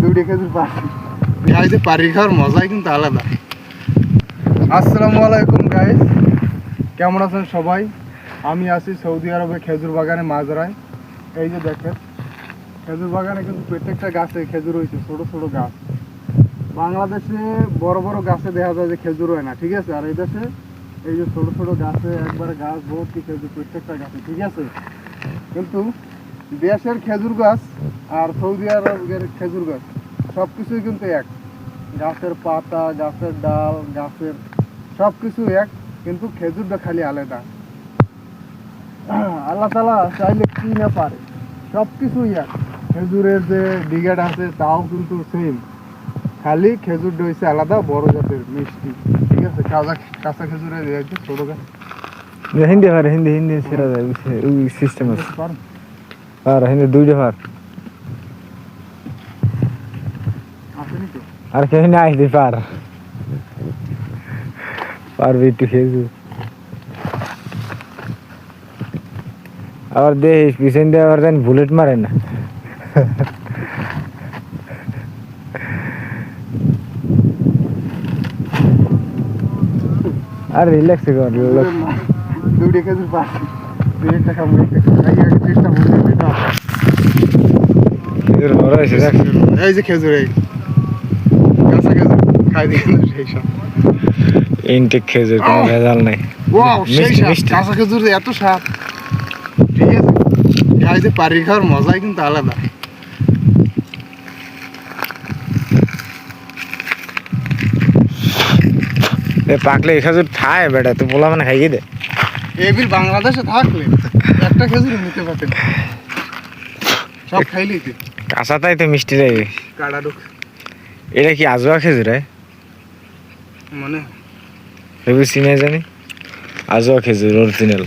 দুইটা খেজুর পারি। গাইস পারি খাওয়ার মজাই কিন্তু আলাদা। আসসালামু আলাইকুম গাইস, কেমন আছেন সবাই? আমি আছি সৌদি আরবে খেজুর বাগানে মাজরায়। এই যে দেখেন খেজুর বাগানে কিন্তু প্রত্যেকটা গাছে খেজুর হয়েছে, ছোট ছোট গাছ। বাংলাদেশে বড় বড় গাছে দেখা যায় যে খেজুর হয় না, ঠিক আছে। আর এই দেশে এই যে ছোট ছোট গাছে একবারে গাছ ভর্তি খেজুর প্রত্যেকটা গাছে, ঠিক আছে। কিন্তু দেশের খেজুর গাছ আর সৌদি আরবের খেজুর গাছ সব কিছুই কিন্তু এক। গাছের পাতা, গাছের ডাল, গাছের সব কিছু এক, কিন্তু খেজুরটা খালি আলাদা। আল্লাহ তাআলা চাইলে কি না পারে, সব কিছুই এক। খেজুরের যে ডিগাট আছে তাও কিন্তু সেম, খালি খেজুরটা হয়েছে আলাদা, বড় জাতের মিষ্টি, ঠিক আছে। কাঁচা খেজুরের ছোট গাছ হিন্দি ভার হিন্দি হিন্দি সেরা যায় ওই সিস্টেম আছে পার আর হিন্দি দুইটা ভার আসেনি তো। আর কেউ না আইতে পারবি একটু খেয়েছু আবার দেখিস পিছন দিয়ে আবার যেন বুলেট মারে না। আর রিল্যাক্স কর দুইটা খেজুর পারি, দুই একটা খাবো, একটা খাই আগে চেষ্টা করবো। খেজুর বড় হয়েছে দেখ এই যে খেজুর, এই কাঁচা খেজুর খাই দিয়ে সেই সব ইনটেক খেজুর কোনো ভেজাল নাই। ওয়াও, সেই মিষ্টি স্বাদ, মিষ্টি কাঁচা খেজুর এত স্বাদ, ঠিক আছে। গাইস পারি খাওয়ার মজাই কিন্তু আলাদা। পাকলে এই খেজুর খায় বেটা তুই বলা মানে খাইয়ে দে। এবিল বাংলাদেশে থাকলে একটা খেজুর নিতে পারতেন, সব খাইলেই তুই কাঁচাটাই তো মিষ্টি লাগে। কাটা ঢুক এটা কি আজোয়া খেজুর মানে ভেবে চিনে জানি আজোয়া খেজুর অরিজিনাল।